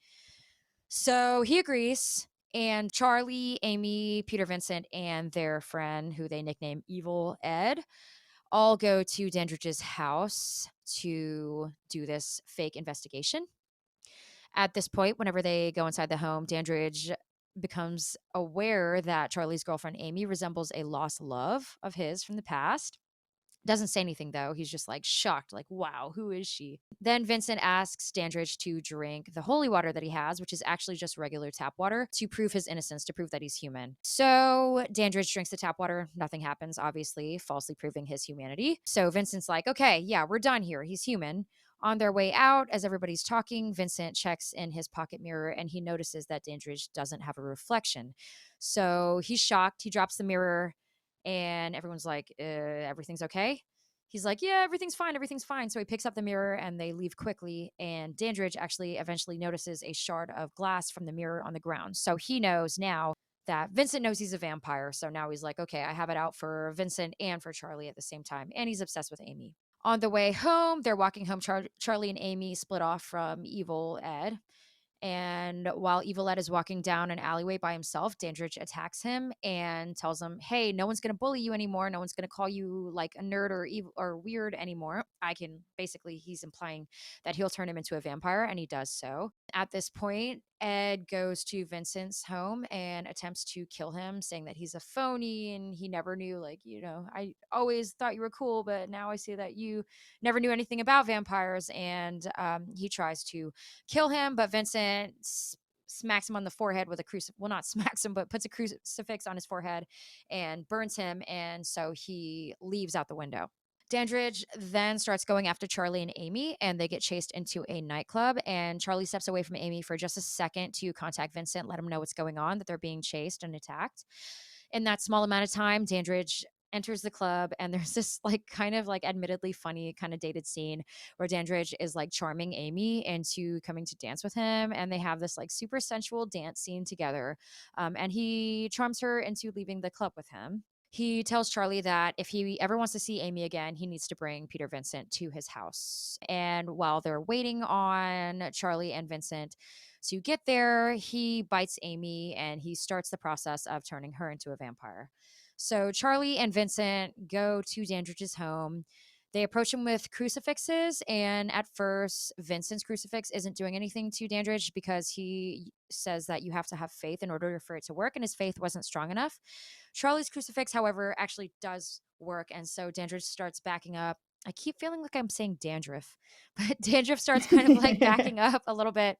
So he agrees. And Charlie, Amy, Peter Vincent, and their friend, who they nickname Evil Ed, all go to Dandridge's house to do this fake investigation. At this point, whenever they go inside the home, Dandridge becomes aware that Charlie's girlfriend Amy resembles a lost love of his from the past. Doesn't say anything though. He's just like shocked, like, wow, who is she? Then Vincent asks Dandridge to drink the holy water that he has, which is actually just regular tap water, to prove his innocence, to prove that he's human. So Dandridge drinks the tap water. Nothing happens, obviously, falsely proving his humanity. So Vincent's like, okay, yeah, we're done here. He's human. On their way out, as everybody's talking, Vincent checks in his pocket mirror and he notices that Dandridge doesn't have a reflection. So he's shocked. He drops the mirror and everyone's like, everything's okay? He's like, yeah, everything's fine. Everything's fine. So he picks up the mirror and they leave quickly. And Dandridge actually eventually notices a shard of glass from the mirror on the ground. So he knows now that Vincent knows he's a vampire. So now he's like, okay, I have it out for Vincent and for Charlie at the same time. And he's obsessed with Amy. On the way home, they're walking home. Charlie and Amy split off from Evil Ed. And while Evil Ed is walking down an alleyway by himself, Dandridge attacks him and tells him, "Hey, no one's going to bully you anymore. No one's going to call you like a nerd or evil or weird anymore. I can." Basically, he's implying that he'll turn him into a vampire, and he does so. At this point, Ed goes to Vincent's home and attempts to kill him, saying that he's a phony and he never knew, like, I always thought you were cool, but now I see that you never knew anything about vampires. And he tries to kill him, but Vincent smacks him on the forehead with a crucifix. Well, not smacks him, but puts a crucifix on his forehead and burns him. And so he leaves out the window. Dandridge then starts going after Charlie and Amy, and they get chased into a nightclub. And Charlie steps away from Amy for just a second to contact Vincent, let him know what's going on, that they're being chased and attacked. In that small amount of time, Dandridge enters the club, and there's this like kind of like admittedly funny kind of dated scene where Dandridge is like charming Amy into coming to dance with him, and they have this like super sensual dance scene together. And he charms her into leaving the club with him. He tells Charlie that if he ever wants to see Amy again, he needs to bring Peter Vincent to his house. And while they're waiting on Charlie and Vincent to get there, he bites Amy and he starts the process of turning her into a vampire. So Charlie and Vincent go to Dandridge's home. They approach him with crucifixes, and at first, Vincent's crucifix isn't doing anything to Dandridge because he says that you have to have faith in order for it to work, and his faith wasn't strong enough. Charlie's crucifix, however, actually does work, and so Dandridge starts backing up. I keep feeling like I'm saying dandruff, but Dandruff starts kind of like backing up a little bit,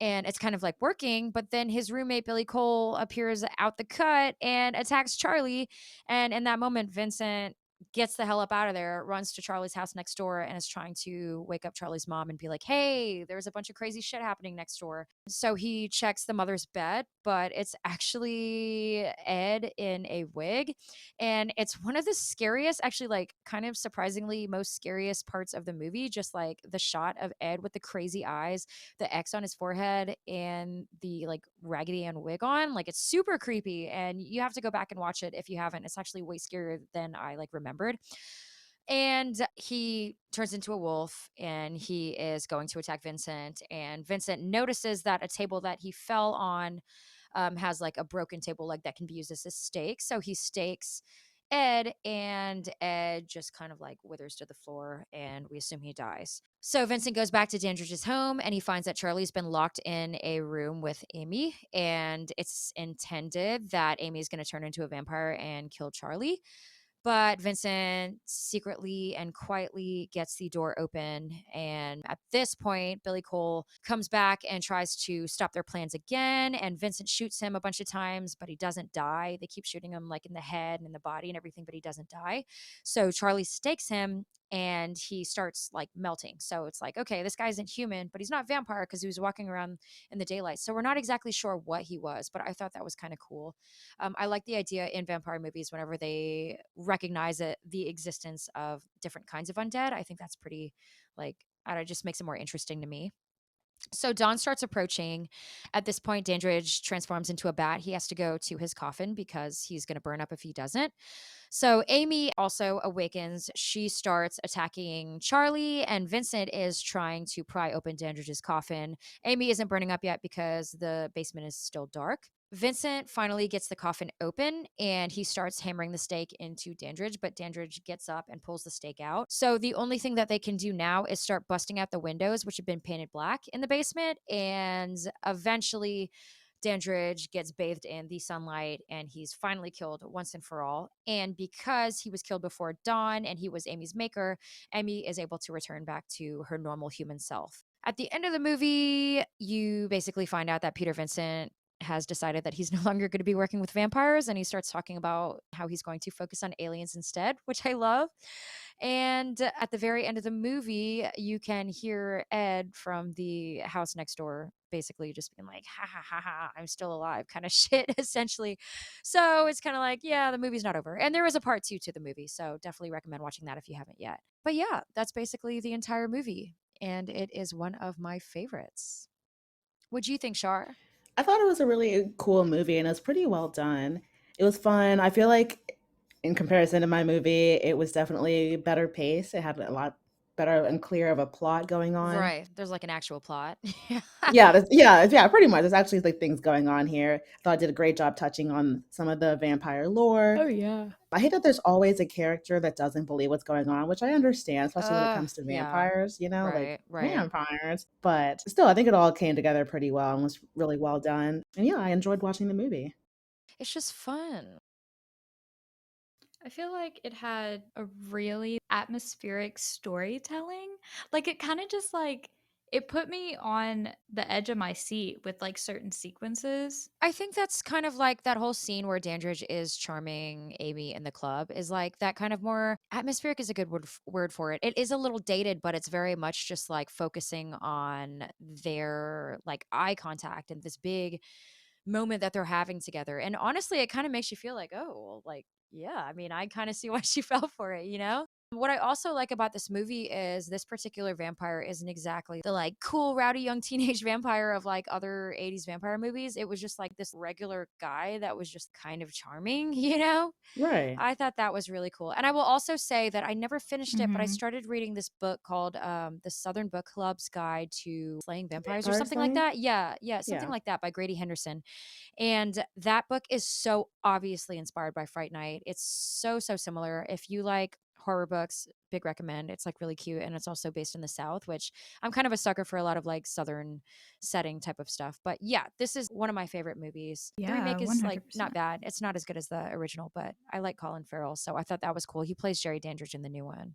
and it's kind of like working. But then his roommate Billy Cole appears out the cut and attacks Charlie, and in that moment, Vincent gets the hell up out of there, runs to Charlie's house next door, and is trying to wake up Charlie's mom and be like, "Hey, there's a bunch of crazy shit happening next door." So he checks the mother's bed, but it's actually Ed in a wig. And it's one of the scariest, actually, like kind of surprisingly, most scariest parts of the movie. Just like the shot of Ed with the crazy eyes, the X on his forehead, and the like Raggedy Ann wig on. Like it's super creepy. And you have to go back and watch it if you haven't. It's actually way scarier than I like remembered. And he turns into a wolf and he is going to attack Vincent. And Vincent notices that a table that he fell on has like a broken table leg that can be used as a stake. So he stakes Ed, and Ed just kind of like withers to the floor, and we assume he dies. So Vincent goes back to Dandridge's home and he finds that Charlie's been locked in a room with Amy, and it's intended that Amy's going to turn into a vampire and kill Charlie. But Vincent secretly and quietly gets the door open. And at this point, Billy Cole comes back and tries to stop their plans again. And Vincent shoots him a bunch of times, but he doesn't die. They keep shooting him like in the head and in the body and everything, but he doesn't die. So Charlie stakes him and he starts like melting. So it's like, okay, this guy isn't human, but he's not vampire because he was walking around in the daylight. So we're not exactly sure what he was, but I thought that was kind of cool. I like the idea in vampire movies whenever they recognize it, the existence of different kinds of undead. I think that's pretty, like, I don't know, it just makes it more interesting to me. So Dawn starts approaching. At this point, Dandridge transforms into a bat. He has to go to his coffin because he's going to burn up if he doesn't. So Amy also awakens. She starts attacking Charlie, and Vincent is trying to pry open Dandridge's coffin. Amy isn't burning up yet because the basement is still dark. Vincent finally gets the coffin open and he starts hammering the stake into Dandridge, but Dandridge gets up and pulls the stake out. So the only thing that they can do now is start busting out the windows, which have been painted black in the basement. And eventually, Dandridge gets bathed in the sunlight and he's finally killed once and for all. And because he was killed before dawn and he was Amy's maker, Amy is able to return back to her normal human self. At the end of the movie, you basically find out that Peter Vincent has decided that he's no longer going to be working with vampires and he starts talking about how he's going to focus on aliens instead, which I love. And at the very end of the movie, you can hear Ed from the house next door basically just being like, ha ha ha ha, I'm still alive, kind of shit, essentially. So it's kind of like, yeah, the movie's not over. And there is a part two to the movie. So definitely recommend watching that if you haven't yet. But yeah, that's basically the entire movie. And it is one of my favorites. What'd you think, Shar? I thought it was a really cool movie and it was pretty well done. It was fun. I feel like in comparison to my movie, it was definitely better pace. It had a lot better and clear of a plot going on. Right. There's like an actual plot. Yeah, pretty much. There's actually like things going on here. I thought I did a great job touching on some of the vampire lore. Oh yeah. I hate that there's always a character that doesn't believe what's going on, which I understand, especially when it comes to Yeah. vampires, like Right, right. vampires. But still, I think it all came together pretty well and was really well done. And yeah, I enjoyed watching the movie. It's just fun. I feel like it had a really atmospheric storytelling. Like it kind of just like it put me on the edge of my seat with like certain sequences. I think that's kind of like that whole scene where Dandridge is charming Amy in the club is like that kind of more atmospheric is a good word for it. It is a little dated, but it's very much just like focusing on their like eye contact and this big moment that they're having together. And honestly, it kind of makes you feel like, oh, well, like, yeah, I mean, I kind of see why she fell for it, you know? What I also like about this movie is this particular vampire isn't exactly the like cool, rowdy young teenage vampire of like other 80s vampire movies. It was just like this regular guy that was just kind of charming, you know? Right. I thought that was really cool. And I will also say that I never finished it, but I Mhm. started reading this book called The Southern Book Club's Guide to Slaying Vampires or Vampire something like Slaying? that. Yeah, something Yeah. like that by Grady Henderson. And that book is so obviously inspired by Fright Night. It's so, so similar. If you like horror books, big recommend. It's like really cute. And it's also based in the South, which I'm kind of a sucker for a lot of like Southern setting type of stuff. But yeah, this is one of my favorite movies. The Yeah, remake is like not 100%. bad. It's not as good as the original, but I like Colin Farrell. So I thought that was cool. He plays Jerry Dandridge in the new one.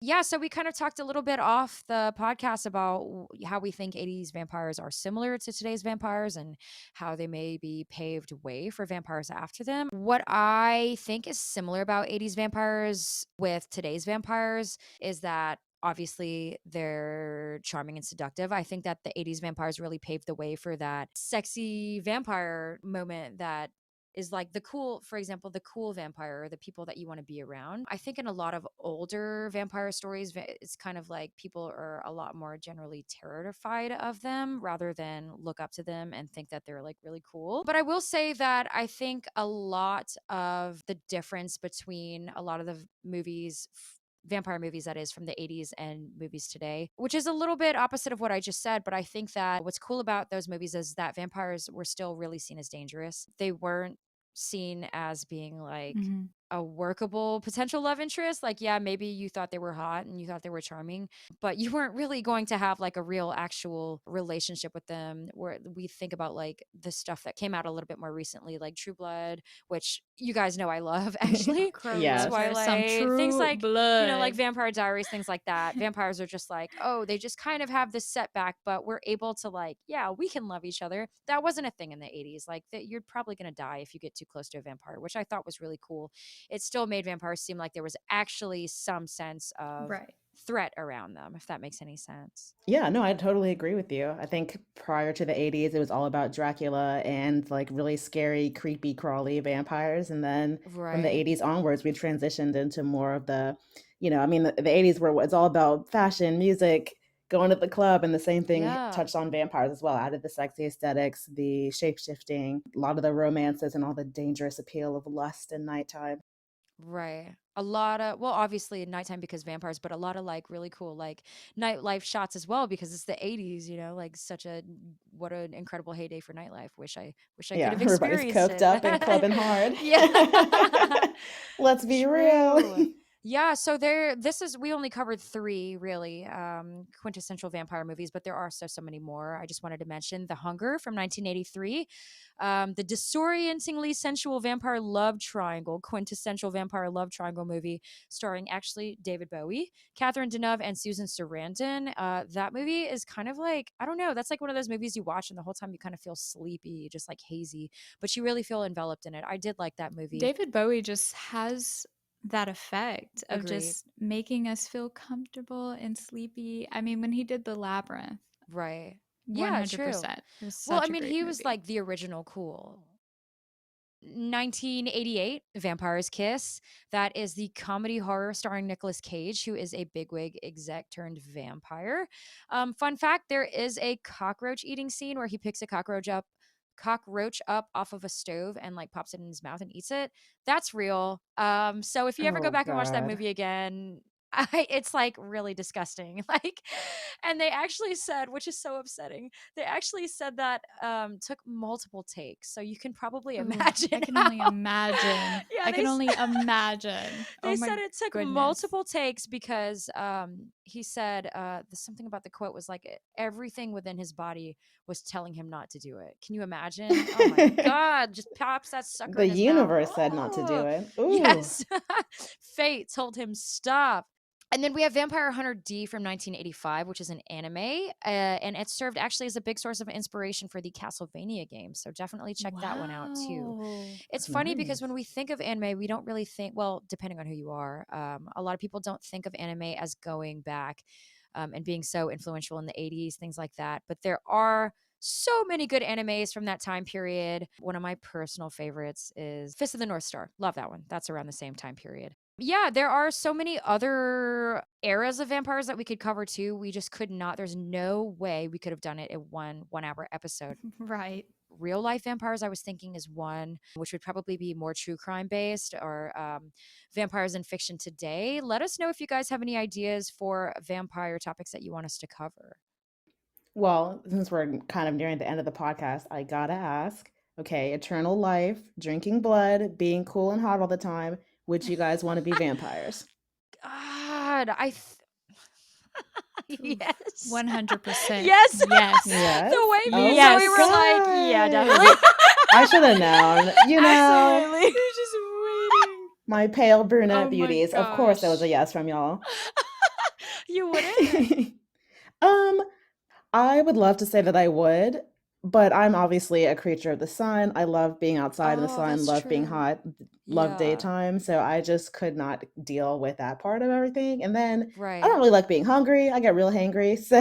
Yeah, so we kind of talked a little bit off the podcast about how we think 80s vampires are similar to today's vampires and how they maybe paved way for vampires after them. What I think is similar about 80s vampires with today's vampires is that obviously they're charming and seductive. I think that the 80s vampires really paved the way for that sexy vampire moment that is like the cool, for example, the cool vampire or the people that you want to be around. I think in a lot of older vampire stories, it's kind of like people are a lot more generally terrified of them rather than look up to them and think that they're like really cool. But I will say that I think a lot of the difference between a lot of the movies vampire movies that is from the 80s and movies today, which is a little bit opposite of what I just said, but I think that what's cool about those movies is that vampires were still really seen as dangerous. They weren't seen as being like Mhm. a workable potential love interest. Like, yeah, maybe you thought they were hot and you thought they were charming, but you weren't really going to have like a real actual relationship with them. Where we think about like the stuff that came out a little bit more recently, like True Blood, which you guys know I love actually. Yes. There's some Twilight, things True like, like Blood. Vampire Diaries, things like that. Vampires are just like, oh, they just kind of have this setback, but we're able to like, yeah, we can love each other. That wasn't a thing in the 80s. Like that you're probably going to die if you get too close to a vampire, which I thought was really cool. It still made vampires seem like there was actually some sense of Right. threat around them, if that makes any sense. Yeah, no, I totally agree with you. I think prior to the 80s, it was all about Dracula and like really scary, creepy, crawly vampires. And then from the Right. 80s onwards, we transitioned into more of the, I mean, the 80s were it's all about fashion, music, going to the club, and the same thing Yeah. touched on vampires as well. Added the sexy aesthetics, the shape shifting, a lot of the romances, and all the dangerous appeal of lust and nighttime. Right. A lot of, well, obviously at nighttime because vampires, but a lot of like really cool like nightlife shots as well because it's the 80s, like such a what an incredible heyday for nightlife. Wish I could Yeah, have everybody's experienced coked it. up and clubbing hard. Yeah. Let's be real. True. Yeah, so we only covered 3 really quintessential vampire movies, but there are so many more. I just wanted to mention The Hunger from 1983, the disorientingly sensual vampire love triangle, quintessential vampire love triangle movie starring actually David Bowie, Catherine Deneuve, and Susan Sarandon. That movie is kind of like, I don't know, that's like one of those movies you watch and the whole time you kind of feel sleepy, just like hazy, but you really feel enveloped in it. I did like that movie. David Bowie just has that effect of Agreed. just making us feel comfortable and sleepy. I mean, when he did The Labyrinth, Right. Yeah, true. 100%. It was Well, I such a mean, great he was movie. like the original cool. 1988, Vampire's Kiss. That is the comedy horror starring Nicolas Cage, who is a bigwig exec turned vampire. Fun fact: there is a cockroach eating scene where he picks a cockroach up off of a stove and like pops it in his mouth and eats it. That's real. So if you ever go Oh back and watch that God. movie again, it's like really disgusting. Like, and they actually said, which is so upsetting, they actually said that took multiple takes, so you can probably Ooh, imagine I can how. only imagine. Yeah, I can only imagine. they Oh said my it took goodness. multiple takes because he said something about the quote was like everything within his body was telling him not to do it. Can you imagine? Oh my god, just pops that sucker The in his mouth. universe said not to do Oh it. Ooh. yes. Fate told him stop. And then we have Vampire Hunter D from 1985, which is an anime, and it served actually as a big source of inspiration for the Castlevania games. So definitely check that one out too. Wow. It's funny because Nice. when we think of anime, we don't really think, well, depending on who you are, a lot of people don't think of anime as going back and being so influential in the 80s, things like that. But there are so many good animes from that time period. One of my personal favorites is Fist of the North Star. Love that one. That's around the same time period. Yeah, there are so many other eras of vampires that we could cover too. We just could not. There's no way we could have done it in one hour episode. Right. Real life vampires, I was thinking, is one, which would probably be more true crime based or vampires in fiction today. Let us know if you guys have any ideas for vampire topics that you want us to cover. Well, since we're kind of nearing the end of the podcast, I gotta ask, okay, eternal life, drinking blood, being cool and hot all the time, would you guys want to be vampires? God, Oof. yes. 100%. Yes. Yes. Yes? The way me Oh and my Zoe were like, yeah, God. definitely. I should have known. Absolutely. You're just waiting. My pale brunette Oh my beauties. Of course, that was a gosh. yes from y'all. You wouldn't? um, I would love to say that I would, but I'm obviously a creature of the sun. I love being outside in the Oh, sun, that's love being true. hot, love Yeah. daytime. So I just could not deal with that part of everything. And then I don't Right. really like being hungry. I get real hangry. So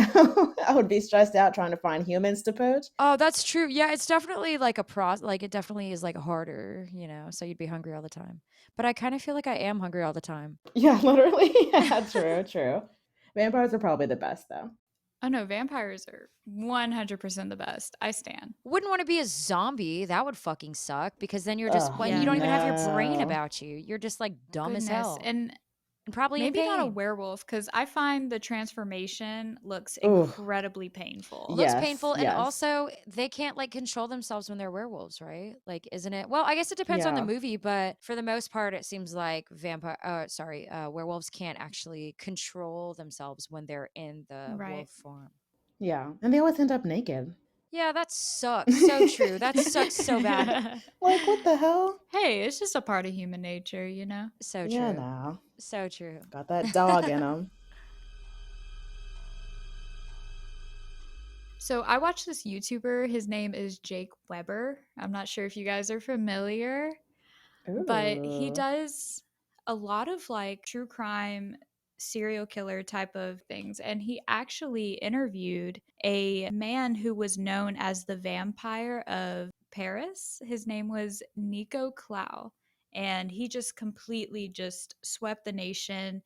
I would be stressed out trying to find humans to poach. Oh, that's true. Yeah, it's definitely like like it definitely is like harder, so you'd be hungry all the time. But I kind of feel like I am hungry all the time. Yeah, literally. Yeah, true, true. Vampires are probably the best, though. Oh no, vampires are 100% the best. I stand. Wouldn't want to be a zombie. That would fucking suck because then you're just Oh, when you Yeah, don't even have your no. brain no. about you. You're just like dumb as Goodness. hell. And and probably in Maybe not a pain. werewolf, because I find the transformation looks Oh, incredibly painful. Looks yes, painful, and yes. also they can't, like, control themselves when they're werewolves, right? Like, isn't it well, I guess it depends on the Yeah. movie, but for the most part, it seems like werewolves can't actually control themselves when they're in the Right. wolf form. Yeah. And they always end up naked. Yeah, that sucks. So true. That sucks so bad. Like, what the hell? Hey, it's just a part of human nature, you know? So Yeah, true. now. So true. Got that dog in them. So I watched this YouTuber. His name is Jake Weber. I'm not sure if you guys are familiar, but he Ooh. does a lot of like true crime serial killer type of things. And he actually interviewed a man who was known as the vampire of Paris. His name was Nico Clow. And he just completely just swept the nation.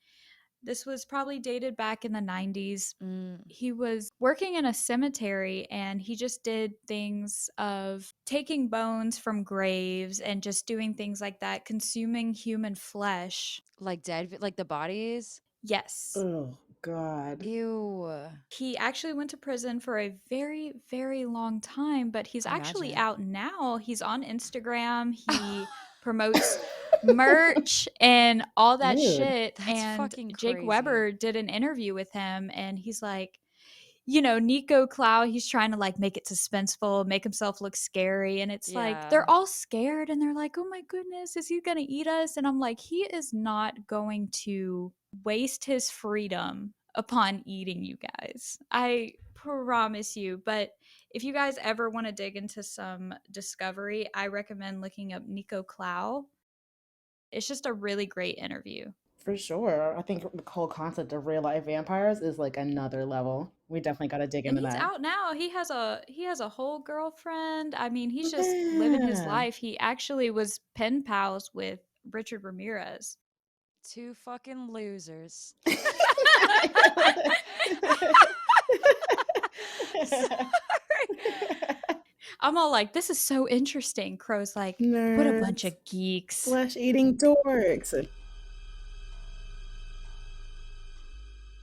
This was probably dated back in the 90s. Mm, He was working in a cemetery and he just did things of taking bones from graves and just doing things like that, consuming human flesh. like like the bodies. Yes. Oh, God. Ew. He actually went to prison for a very, very long time, but he's I actually imagine. out now. He's on Instagram. He promotes merch and all that Dude. shit. That's And fucking Jake crazy. Weber did an interview with him, and he's like, you know, Nico Clow, he's trying to like make it suspenseful, make himself look scary. And it's like, Yeah. they're all scared and they're like, oh my goodness, is he going to eat us? And I'm like, he is not going to waste his freedom upon eating you guys. I promise you. But if you guys ever want to dig into some discovery, I recommend looking up Nico Clow. It's just a really great interview. For sure. I think the whole concept of real life vampires is like another level. We definitely got to dig And into he's that. out now. He has a whole girlfriend. I mean, he's just living his Yeah. life. He actually was pen pals with Richard Ramirez. Two fucking losers. Sorry. I'm all like, this is so interesting. Crow's like, what a bunch Nerds. of geeks. Flesh eating dorks.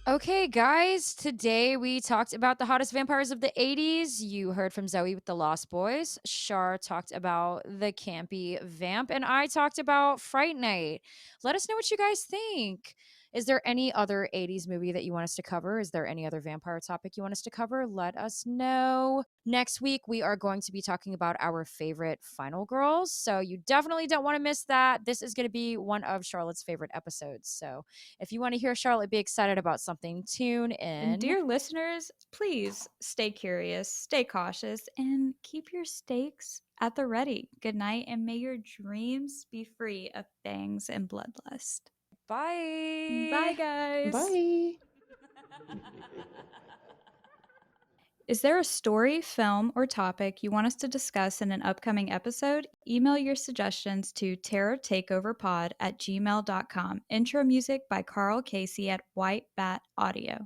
Okay, guys, today we talked about the hottest vampires of the 80s. You heard from Zoe with the Lost Boys. Char talked about the campy Vamp, and I talked about Fright Night. Let us know what you guys think. Is there any other 80s movie that you want us to cover? Is there any other vampire topic you want us to cover? Let us know. Next week, we are going to be talking about our favorite final girls. So you definitely don't want to miss that. This is going to be one of Charlotte's favorite episodes. So if you want to hear Charlotte be excited about something, tune And in. dear listeners, please stay curious, stay cautious, and keep your stakes at the ready. Good night, and may your dreams be free of fangs and bloodlust. Bye, Bye. guys. Bye. Is there a story, film, or topic you want us to discuss in an upcoming episode? Email your suggestions to terrortakeoverpod@gmail.com. Intro music by Carl Casey at White Bat Audio.